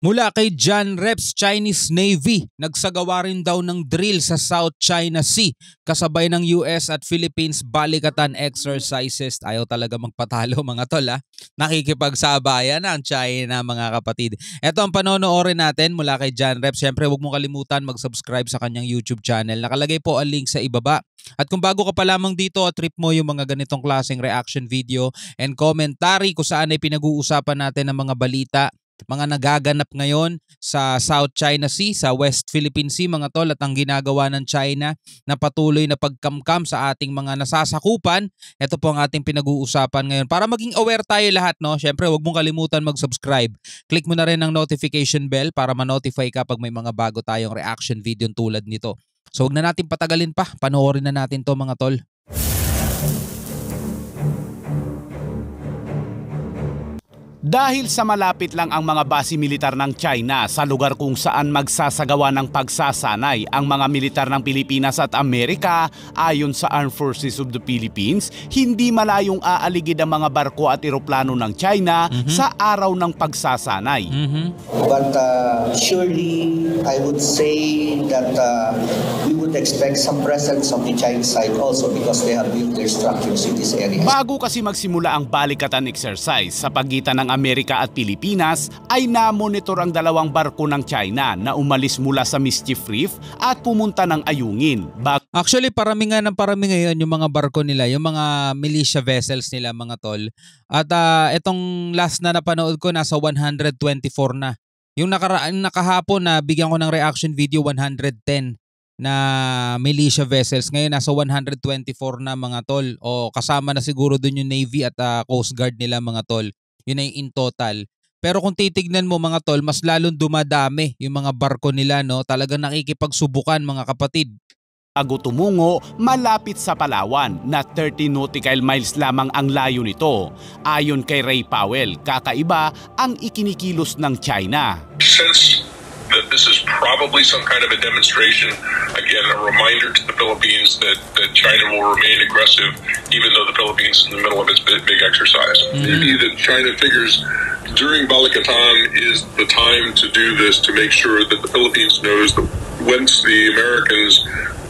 Mula kay John Reps, Chinese Navy, nagsagawa rin daw ng drill sa South China Sea kasabay ng US at Philippines balikatan exercises. Ayaw talaga magpatalo mga tol ha. Nakikipagsabayan ang China mga kapatid. Ito ang panonoorin natin mula kay John Reps. Siyempre huwag mong kalimutan mag-subscribe sa kanyang YouTube channel. Nakalagay po ang link sa ibaba. At kung bago ka pa lamang dito at trip mo yung mga ganitong klaseng reaction video and commentary kung saan ay pinag-uusapan natin ang mga balita, mga nagaganap ngayon sa South China Sea, sa West Philippine Sea mga tol, at ang ginagawa ng China na patuloy na pagkamkam sa ating mga nasasakupan. Ito po ang ating pinag-uusapan ngayon. Para maging aware tayo lahat, no? Syempre, huwag mong kalimutan mag-subscribe. Click mo na rin ang notification bell para ma-notify ka pag may mga bago tayong reaction video tulad nito. So huwag na natin patagalin pa. Panoorin na natin to mga tol. Dahil sa malapit lang ang mga base militar ng China sa lugar kung saan magsasagawa ng pagsasanay ang mga militar ng Pilipinas at Amerika, ayon sa Armed Forces of the Philippines, hindi malayong aaligid ang mga barko at eroplano ng China sa araw ng pagsasanay. But surely I would say that we would expect some presence of the Chinese side also because they have built their structures in this area. Bago kasi magsimula ang balikatan exercise sa pagitan ng Amerika at Pilipinas, ay namonitor ang dalawang barko ng China na umalis mula sa Mischief Reef at pumunta ng Ayungin. Actually, parami ngayon yung mga barko nila, yung mga militia vessels nila mga tol. At itong last na napanood ko, nasa 124 na. Yung nakahapon na bigyan ko ng reaction video, 110 na militia vessels. Ngayon nasa 124 na mga tol. O kasama na siguro dun yung Navy at Coast Guard nila mga tol. Yun ay in total. Pero kung titignan mo mga tol, mas lalong dumadami yung mga barko nila, no? Talagang nakikipagsubukan mga kapatid. Bago tumungo, malapit sa Palawan na 30 nautical miles lamang ang layo nito. Ayon kay Ray Powell, kakaiba ang ikinikilos ng China. Since that this is probably some kind of a demonstration, again, a reminder to the Philippines that China will remain aggressive even though the Philippines is in the middle of its big exercise. Maybe that China figures during Balikatan is the time to do this, to make sure that the Philippines knows that once the Americans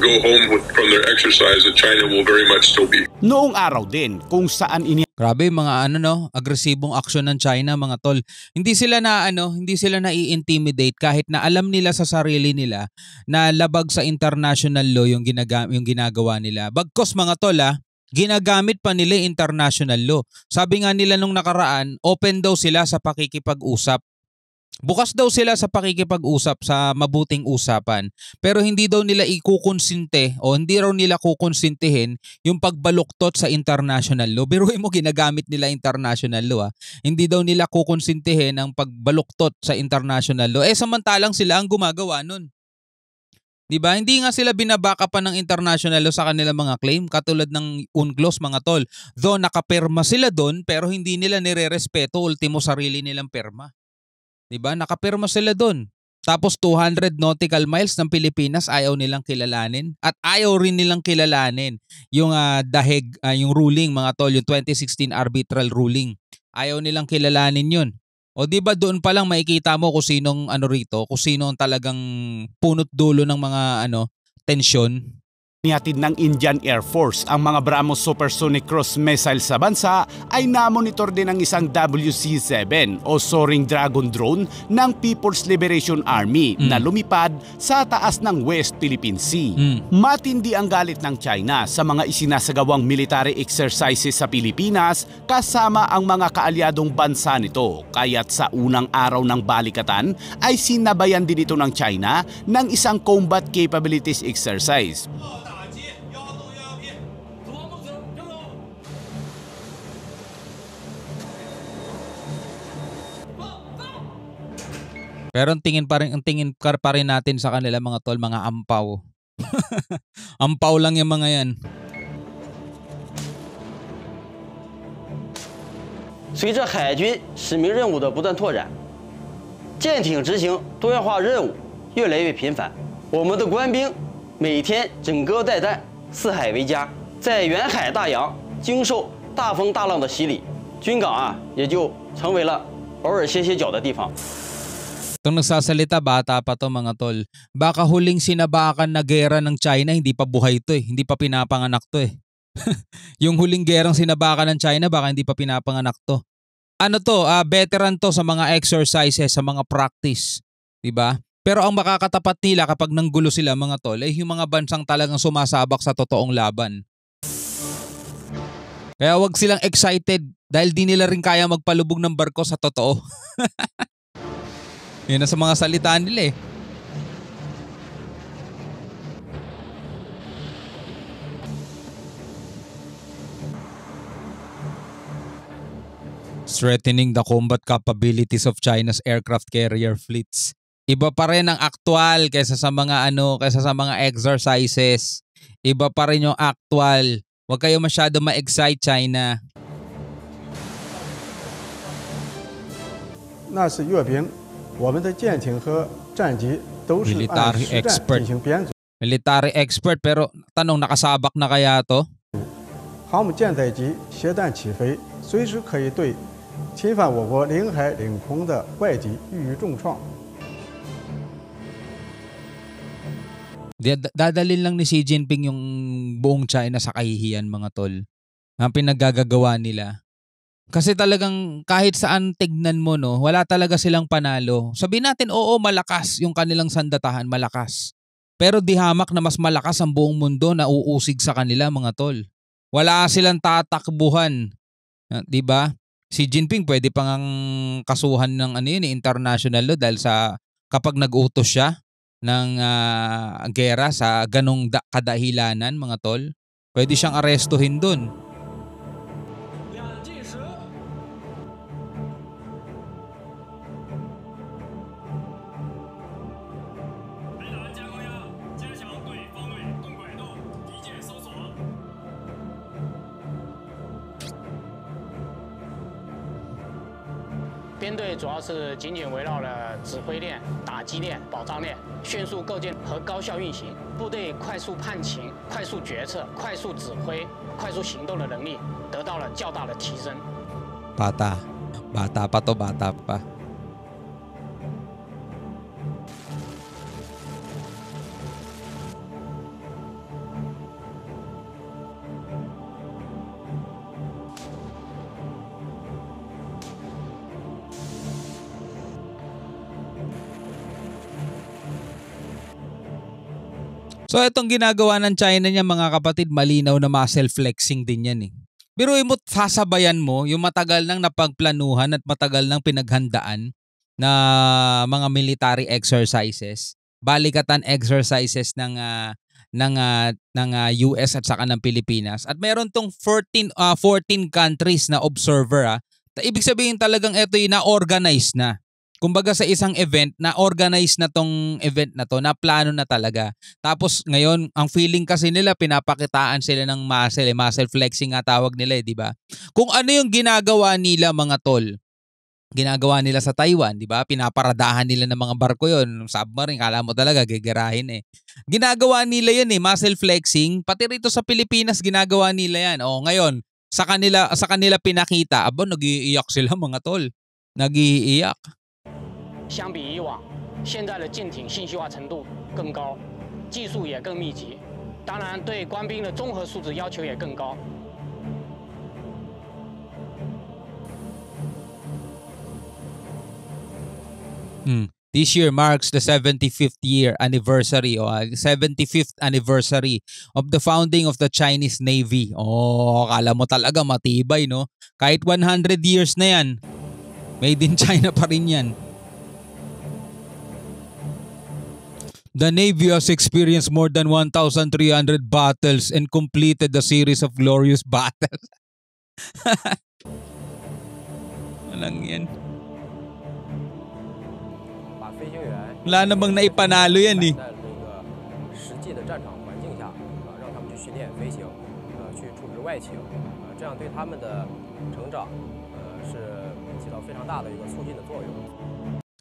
go home from their exercise, that China will very much still be. Noong araw din kung saan Grabe mga agresibong aksyon ng China mga tol. Hindi sila nai-intimidate kahit na alam nila sa sarili nila na labag sa international law yung ginagawa nila. Bagkos mga tol ginagamit pa nila international law. Sabi nga nila nung nakaraan, open daw sila sa pakikipag-usap. Bukas daw sila sa pakikipag-usap, sa mabuting usapan, pero hindi daw nila ikukonsinte o hindi raw nila kukonsintihin yung pagbaluktot sa international law. Biruin mo, ginagamit nila international law. Hindi daw nila kukonsintihin ang pagbaluktot sa international law. Samantalang sila ang gumagawa nun. Diba? Hindi nga sila binabaka pa ng international law sa kanilang mga claim, katulad ng UNCLOS mga tol. Though nakapirma sila doon, pero hindi nila nirerespeto ultimo sarili nilang pirma. Diba? Nakapirma sila doon. Tapos 200 nautical miles ng Pilipinas ayaw nilang kilalanin. At ayaw rin nilang kilalanin yung dahig, yung ruling mga tol, yung 2016 arbitral ruling. Ayaw nilang kilalanin yun. O diba doon pa lang makikita mo kung sinong rito, kung sino ang talagang punot dulo ng mga tensyon. Nihatid ng Indian Air Force ang mga BrahMos supersonic cruise missile sa bansa ay namonitor din ang isang WC-7 o Soaring Dragon drone ng People's Liberation Army na lumipad sa taas ng West Philippine Sea. Matindi ang galit ng China sa mga isinasagawang military exercises sa Pilipinas kasama ang mga kaalyadong bansa nito. Kaya't sa unang araw ng balikatan ay sinabayan din ito ng China ng isang combat capabilities exercise. Pero ang tingin pa rin natin sa kanila mga tol, mga ampaw. Ampaw lang yung mga yan. 随着海军使命任务的不断拓展，舰艇执行多样化任务越来越频繁，我们的官兵每天枕戈待旦，四海为家，在远海大洋经受大风大浪的洗礼，军港也就成为了偶尔歇歇脚的地方。Itong nagsasalita, bata pa to mga tol. Baka huling sinabakan na gera ng China, hindi pa buhay to eh. Hindi pa pinapanganak to eh. Yung huling gerang sinabakan ng China, baka hindi pa pinapanganak to. Ano to, veteran to sa mga exercises, sa mga practice. Diba? Pero ang makakatapat nila kapag nanggulo sila mga tol, ay yung mga bansang talagang sumasabak sa totoong laban. Kaya wag silang excited dahil di nila rin kaya magpalubog ng barko sa totoo. Yun na sa mga salita nila eh. Strengthening the combat capabilities of China's aircraft carrier fleets. Iba pa rin ang actual kaysa sa mga kaysa sa mga exercises. Iba pa rin yung actual. Huwag kayo masyado ma-excite China. 那是阅兵，我们的舰艇和战机都是按实战进行编组。 Military expert pero tanong nakasabak na kaya to? 航母舰载机携弹起飞，随时可以对侵犯我国领海领空的外敌予以重创。 Dadalhin lang ni Xi Jinping yung buong China sa kahihiyan mga tol. Ang pinaggagawa nila. Kasi talagang kahit saan tignan mo no, wala talaga silang panalo. Sabihin natin oo malakas yung kanilang sandatahan, malakas. Pero di hamak na mas malakas ang buong mundo na uusig sa kanila mga tol. Wala silang tatakbuhan. 'Di ba? Si Jinping pwede pang kasuhan ng international law dahil sa kapag nag-utos siya ng gera sa ganong kadahilanan mga tol, pwede siyang arestuhin dun.编队主要是紧紧围绕了指挥链、打击链、保障链，迅速构建和高效运行。部队快速判情、快速决策、快速指挥、快速行动的能力得到了较大的提升。Bata pa to, bata pa. So itong ginagawa ng China niya mga kapatid, malinaw na muscle flexing din yan eh. Pero mo sasabayan mo yung matagal nang napagplanuhan at matagal nang pinaghandaan na mga military exercises, balikatan exercises ng US at saka ng Pilipinas. At meron tong 14 countries na observer. Ibig sabihin talagang ito yung na-organize na. Kumbaga sa isang event, na-organize na tong event na to, na plano na talaga. Tapos ngayon, ang feeling kasi nila, pinapakitaan sila ng muscle flexing nga tawag nila di ba? Kung ano yung ginagawa nila mga tol, ginagawa nila sa Taiwan, di ba? Pinaparadahan nila ng mga barko yon, submarine, kala mo talaga gigerahin eh. Ginagawa nila yan muscle flexing, pati rito sa Pilipinas ginagawa nila yan. O ngayon, sa kanila pinakita, nag-iiyak sila mga tol. Nag-iiyak. 相比以往，现在的舰艇信息化程度更高，技术也更密集，当然对官兵的综合素质要求也更高。This year marks the 75th anniversary of the founding of the Chinese Navy. Oh, akala mo talaga matibay, no? Kahit 100 years na yan, made in China pa rin yan. The Navy has experienced more than 1,300 battles and completed a series of glorious battles. Walang yan. Wala namang naipanalo yan eh.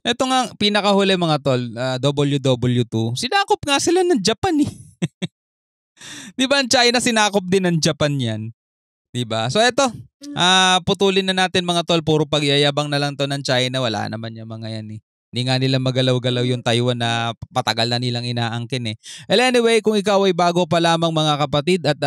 Ito nga, pinakahuli mga tol, WW2, sinakop nga sila ng Japan eh. Di ba ang China sinakop din ng Japan yan? Di ba? So ito, putulin na natin mga tol, puro pagyayabang na lang to ng China, wala naman yung mga yan eh. Hindi nga nila magalaw-galaw yung Taiwan na patagal na nilang inaangkin eh. Well, anyway, kung ikaw ay bago pa lamang mga kapatid at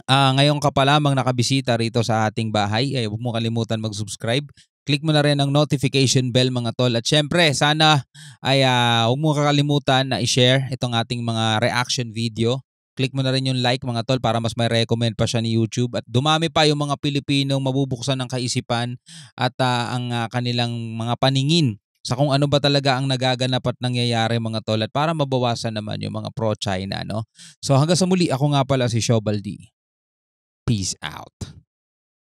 ngayon ka pa lamang nakabisita rito sa ating bahay, ay huwag mo kalimutan mag-subscribe. Click mo na rin ang notification bell mga tol. At syempre, sana ay huwag mo kakalimutan na i-share itong ating mga reaction video. Click mo na rin yung like mga tol para mas may recommend pa siya ni YouTube. At dumami pa yung mga Pilipinong mabubuksan ng kaisipan at ang kanilang mga paningin sa kung ano ba talaga ang nagaganap at nangyayari mga tol at para mabawasan naman yung mga pro-China. No? So hanggang sa muli, ako nga pala si Shobaldi. Peace out.